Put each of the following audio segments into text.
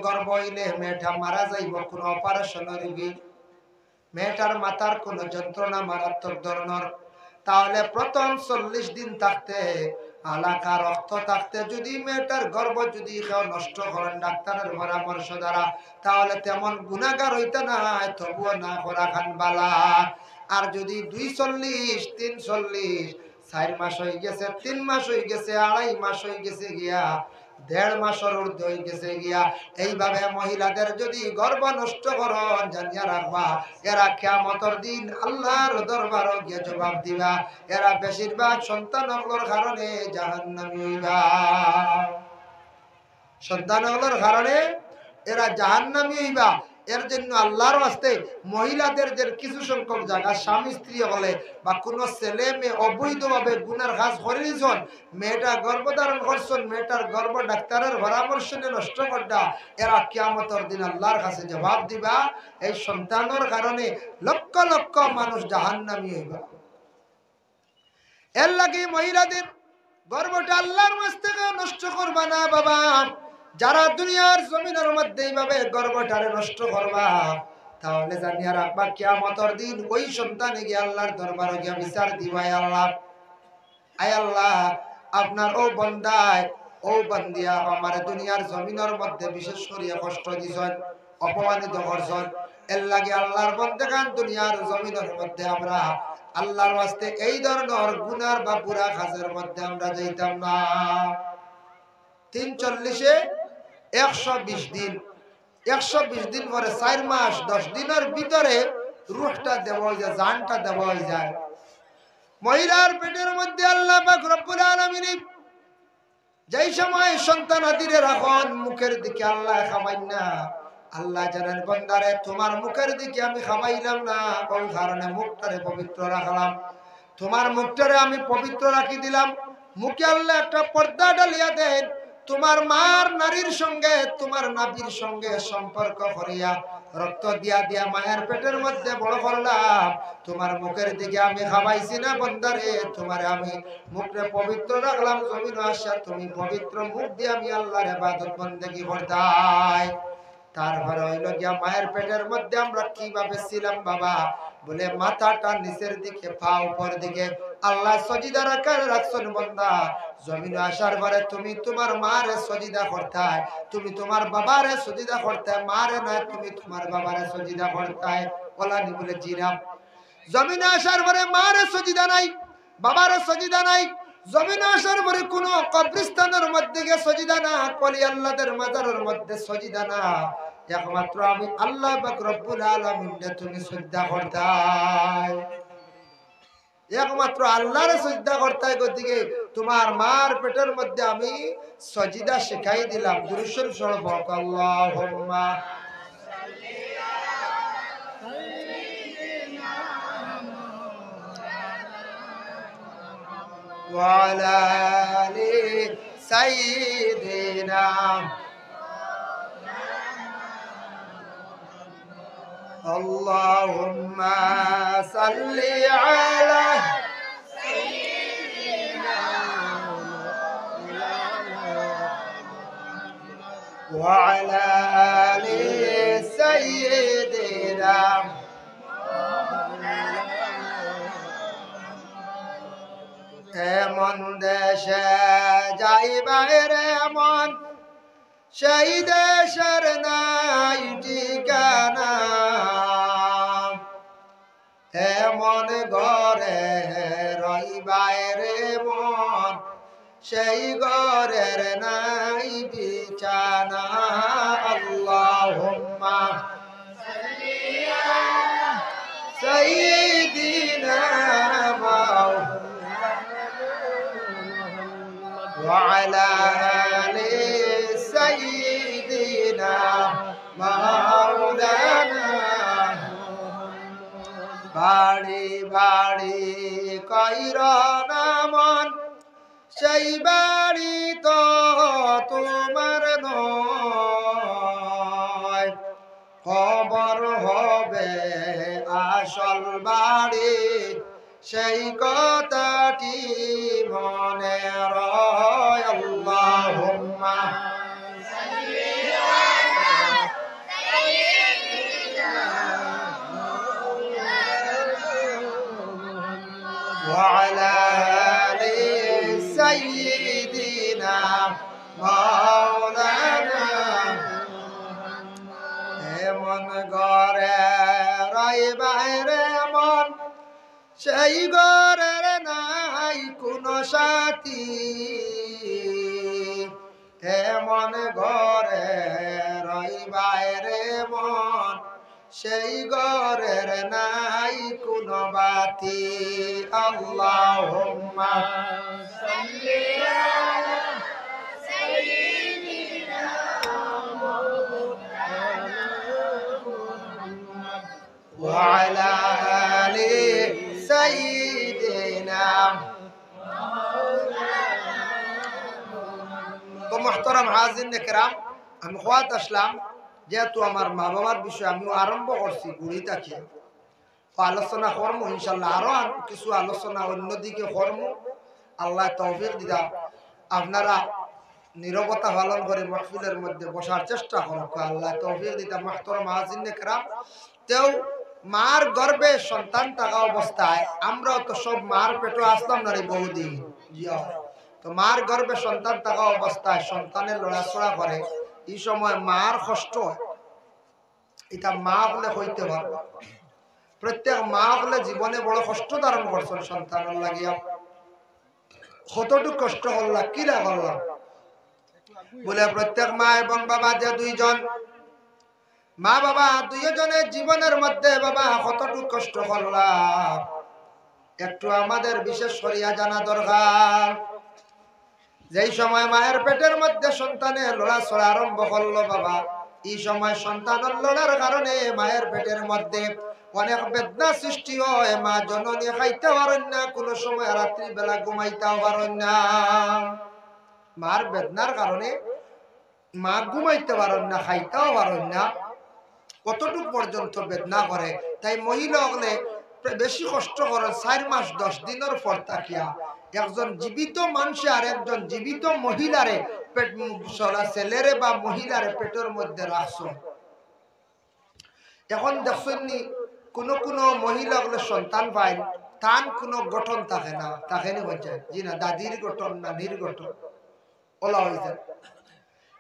গর্ভ হইলে মেয়েটা মারা যাইব, কোন অপারেশন রোগী, মেয়েটার মাথার কোন যন্ত্রণা মারাত্মক ধরনের, তাহলে প্রথম 40 দিন থাকতে আলাকা রক্ত থাকতে যদি মেয়েটার গর্ভ যদি কেউ নষ্ট করেন ডাক্তারের পরামর্শ দ্বারা, তাহলে তেমন গুনাহগার হইতে না, তবুও না করা খান বালা। আর যদি 240, 340, 4 মাস হয়ে গেছে, 3 মাস হয়ে গেছে, 2.5 মাস হয়ে গেছে গিয়া, 1.5 মাসের ঊর্ধ্ব হয়ে গেছে গিয়া, এইভাবে মহিলাদের যদি গর্ভ নষ্ট করন, জানিয়া রাখবা এরা কিয়ামতের দিন আল্লাহর দরবারে গিয়ে জবাব দিবা। এরা বেশিরভাগ সন্তানগুলোর কারণে জাহান্নামী হইবা, সন্তানগুলোর কারণে এরা জাহান্নামী হইবা। এর জন্য আল্লাহর ওয়াস্তে মহিলাদের যে কিছু সংখ্যক জায়গা স্বামী স্ত্রী হলে বা কোনো ছেলে মেয়ে অবৈধভাবে গুনার কাজ করেছেন, মেয়েটা গর্ভধারণ করছেন, মেয়েটার গর্ভ ডাক্তারের পরামর্শ নিয়ে নষ্ট করটা, এরা কিয়ামতের দিন আল্লাহর কাছে জবাব দিবা। এই সন্তানের কারণে লক্ষ লক্ষ মানুষ জাহান্নামী হইবা। এর লাগে মহিলাদের গর্ভটা আল্লাহর ওয়াস্তে নষ্ট করবা না বাবা। যারা দুনিয়ার জমিনের মধ্যে এইভাবে গর্ভটারে নষ্ট করবা, তাহলে জানিয়া রাখবা কিয়ামতের দিন ওই সন্তানে গিয়ে আল্লাহর দরবারে গিয়ে বিচার দিবা, আল্লাহ আয় আল্লাহ আপনার ও বান্দায় ও বান্দিয়া আমার দুনিয়ার জমিনের মধ্যে বিশেষ করিয়া কষ্ট দিছেন, অপমানিত করছেন, এর লাগে আল্লাহর বন্দেগান দুনিয়ার জমিনের মধ্যে আমরা আল্লাহর ওয়াস্তে এই ধরনের গুনার বা বুরা কাজের মধ্যে আমরা যাইতাম না। 340-এ 120 দিন, 120 দিন পরে 4 মাস 10 দিনের ভিতরে রূহটা দেওয়া হয়ে যায়, জানটা দেওয়া হয়ে যায়। মহিলার পেটের মধ্যে আল্লাহ পাক রব্বুল আলামিন যেই সময় সন্তান হাতিরে রাখন, মুখের দিকে আল্লাহ খাওয়াইন না। আল্লাহ জানেন বান্দারে তোমার মুখের দিকে আমি খাওয়াইলাম না, কোন কারণে মুখটারে পবিত্র রাখলাম, তোমার মুখটারে আমি পবিত্র রাখি দিলাম। মুখে আল্লাহ একটা পর্দা ডালিয়া দেন, তোমার মার নারীর সঙ্গে তোমার নাভির সঙ্গে সম্পর্ক করিয়া রক্ত দিয়া দিয়া মায়ের পেটের মধ্যে বড় করলাম। তোমার মুখের দিকে আমি খাওয়াইছি না বান্দারে, তোমারে আমি মুখে পবিত্র রাখলাম, জমিন আসা তুমি পবিত্র মুখ দিয়ে আমি আল্লাহর ইবাদত বন্দেগী করতাই। তারপরে হইল গিয়া মায়ের পেটের মধ্যে আমরা কিভাবে ছিলাম বাবা, বলে মাথাটা নিচের দিকে পা উপর দিকে আল্লাহ সজিদা রাখছেন বান্দা। জমিনে আসার পরে তুমি তোমার মারে সজিদা করতাই, তুমি তোমার বাবারে সজিদা করতাই, মারে না তুমি তোমার বাবারে সজিদা করতাই। ওলানি বলে জিরাম। জমিনে আসার পরে মারে সজিদা নাই, বাবারে সজিদা নাই। জমিনে আসার পরে কোন কবরস্থানের মধ্যে গিয়ে সজিদা না, কলি আল্লাহদের মাজারের মধ্যে সজিদা না, একমাত্র আমি আল্লাহ পাক রব্বুল আলামিনকে তুমি সিজদা করতাই, একমাত্র আল্লাহরে সিজদা করতাই। গতিকে তোমার মার পেটের মধ্যে আমি সজিদা শিখাই দিলাম। দুরূদ শরীফ পড়ো, আল্লাহুম্মা وعلى آل سيدنا اللهم صل على سيدنا وعلى آل سيدنا এমন দেশে যাইবা রে মন, সেই দেশের নাই ঠিকানা, এমন ঘরে রইবা রে মন, সেই ঘরের নাই বিছানা। আল্লাহুম্মা সাল্লি আলা সাইয়্যিদিনা وعلى آل سيدنا مولانا বাড়ি বাড়ি কইরা নামন, সেই বাড়ি তো তোমার নয়, খবর হবে আসল বাড়ি, সেই কথাটি মনে রয়। আল্লাহুম্মা সাল্লি আলা সেই ঘরের নাই কোনো সাথী, এমন ঘরে রইবায় রে মন, সেই ঘরের নাই কোনো বাতি। আল্লাহুম্মা সাল্লি আলা সাইয়্যিদিনা মুহাম্মাদ ওয়া আলা আলি সাইয়্যিদিনা। তো মুহতারাম হাজিরিন কিরাম, আমি খোয়াত আসলাম, যেহেতু আমার মা বাবার বিষয়ে আমি আরম্ভ করছি গুড়ি থাকি, আলোচনা করবো ইনশাল্লাহ। আরো কিছু আলোচনা অন্যদিকে করবো, আল্লাহ তৌফিক দিদা। আপনারা নীরবতা পালন করে মাহফিলের মধ্যে বসার চেষ্টা করো, আল্লাহ তৌফিক দিদা। মুহতারাম হাজিরিন কিরাম, তেও মার গর্ভে সন্তান থাকা অবস্থায়, আমরাও তো সব মার পেটে আসলাম না রে বহুদিন, তো মার গর্ভে সন্তান থাকা অবস্থায় সন্তানের লড়াচড়া করে, এই সময় মার কষ্ট এটা মা বলে হইতে পারবে। প্রত্যেক মা বলে জীবনে বড় কষ্ট ধারণ করছেন সন্তানের লাগিয়া, কতটুকু কষ্ট করলাম, কিরা করলাম বলে প্রত্যেক মা এবং বাবা যে দুইজন মা বাবা দুইজনের জীবনের মধ্যে বাবা কতটুকু কষ্ট করলাম, একটু আমাদের বিশেষ করিয়া জানা দরকার। যেই সময় মায়ের পেটের মধ্যে সন্তানের লড়াচড়া আরম্ভ করলো বাবা, এই সময় সন্তানের লড়ার কারণে মায়ের পেটের মধ্যে অনেক বেদনা সৃষ্টি হয়। মা জননী খাইতে পারেন না, কোনো সময় রাত্রি বেলা ঘুমাইতেও পারেন না। মার বেদনার কারণে মা ঘুমাইতে পারেন না, খাইতেও পারেন না, কতটুকু পর্যন্ত বেদনা করে। তাই মহিলা হলে বেশি কষ্ট করে 4 মাস 10 দিনের পর তাকিয়া একজন জীবিত মানুষে আর একজন জীবিত মহিলারে ছেলেরে বা মহিলারে পেটের মধ্যে রাখছো। এখন দেখছেননি কোন কোন মহিলা গুলো সন্তান পায়, তার কোনো গঠন থাকে না, তাকে নি বলছে জি না, দাদির গঠন নানির গঠন ওলা হয়ে যায়।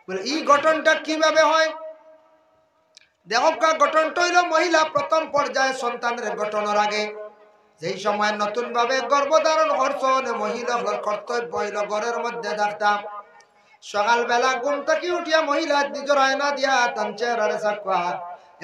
বলে এই গঠনটা কিভাবে হয়? দেখো, গঠনটা হইল মহিলা প্রথম পর্যায়ে সন্তানের গঠনের আগে যেই সময় নতুন ভাবে গর্ভধারণ করছেন, মহিলা কর্তব্য হইল ঘরের মধ্যে থাকতাম। সকালবেলা ঘুম থেকে উঠিয়া মহিলা নিজের আয়না দিয়া তার চেহারা সাকুয়া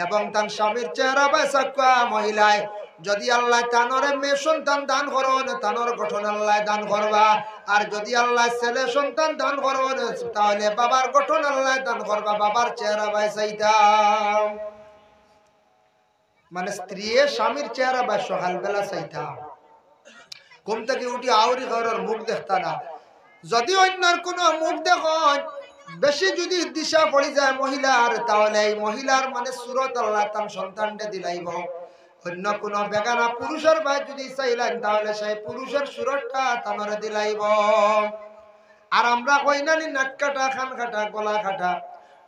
এবং তার স্বামীর চেহারা বা সাকুয়া। মহিলায় যদি আল্লাহ তানরে মেয়ে সন্তান দান করেন, তানর গঠন আল্লাহ দান করবা। আর যদি আল্লাহ ছেলে সন্তান দান করেন, তাহলে বাবার গঠন আল্লাহ দান করবা, বাবার চেহারা বাই চাইতাম। মানে স্ত্রী স্বামীর চেহারা বা সকালবেলা চাইতাম, ঘুম থেকে উঠি আউরি ঘরের মুখ দেখতা না। যদি অন্যর কোনো মুখ দেখেন, বেশি যদি দিশা পড়ে যায় মহিলার, তাহলে এই মহিলার মানে সুরত আল্লাহ তার সন্তানটা দিলাইব। অন্য কোন বেগানা পুরুষের ভাই যদি চাইলেন, তাহলে সেই পুরুষের সুরতটা তানরে দিলাইব। আর আমরা কই না নাক কাটা, খান কাটা, গলা কাটা,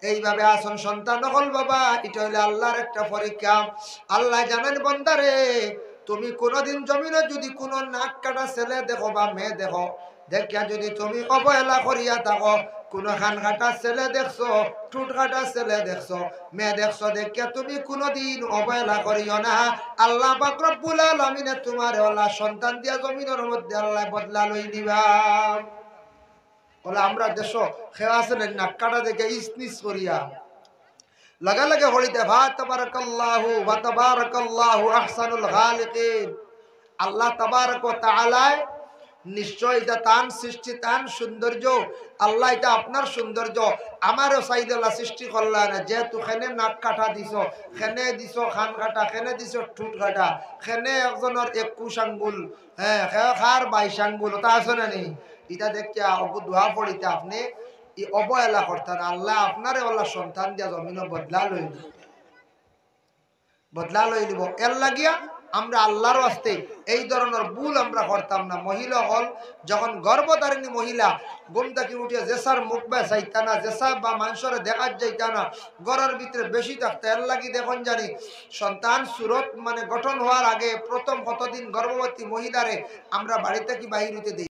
এইভাবে আসন সন্তান হল বাবা। এটা হইলে আল্লাহর একটা পরীক্ষা। আল্লাহ জানেন বান্দারে, তুমি কোনদিন জমিনে যদি কোন নাক কাটা ছেলে দেখো বা মেয়ে দেখো, দেখিয়া যদি তুমি অবহেলা করিয়া থাকো, কোন খান কাটা ছেলে দেখছো, ঠুট কাটা ছেলে দেখছো, মেয়ে দেখছো, দেখিয়া তুমি কোনদিন অবহেলা করিও না। আল্লাহ পাক রব্বুল আলামিনে তোমার ওলা সন্তান দিয়া জমিনের মধ্যে আল্লাহ বদলা লই দিবা। বলে আমরা দেশ খেয়ে আসেন নাক কাটা দেখে ইসনিস করিয়া লাগা লাগে হলিতে ভা তাবারাকাল্লাহু ওয়া তাবারাকাল্লাহু আহসানুল খালিকিন। আল্লাহ তাবারক ওয়া তাআলা নিশ্চয় এটা তান সৃষ্টি, তান সৌন্দর্য। আল্লাহ এটা আপনার সৌন্দর্য, আমারও চাইলে সৃষ্টি করলা না। যেহেতু খেনে নাক কাটা দিছ, খেনে দিছ খান কাটা, খেনে দিছ ঠুট কাটা, খেনে একজনের 21 আঙ্গুল, হ্যাঁ খার 22 আঙ্গুল, তা আছে না নেই? এটা দেখতে দোয়া পড়িতে আপনি অবহেলা করতেন। আল্লাহ আপনারে আল্লাহ সন্তান দিয়া জমিন বদলা লই দিব। এর লাগিয়া আমরা আল্লাহর ওয়াস্তে এই ধরনের ভুল আমরা করতাম না। মহিলা হল যখন গর্ভধারিণী মহিলা ঘুম থেকে উঠিয়া জেসার মুখ বা চাইতা না, জেসা বা মানুষের দেখা যাইতা না, ঘরের ভিতরে বেশি থাকতো। এর লাগি দেখুন জানি সন্তান সুরত মানে গঠন হওয়ার আগে প্রথম কতদিন গর্ভবতী মহিলারে আমরা বাড়ি থেকে বাহির হইতে দিই।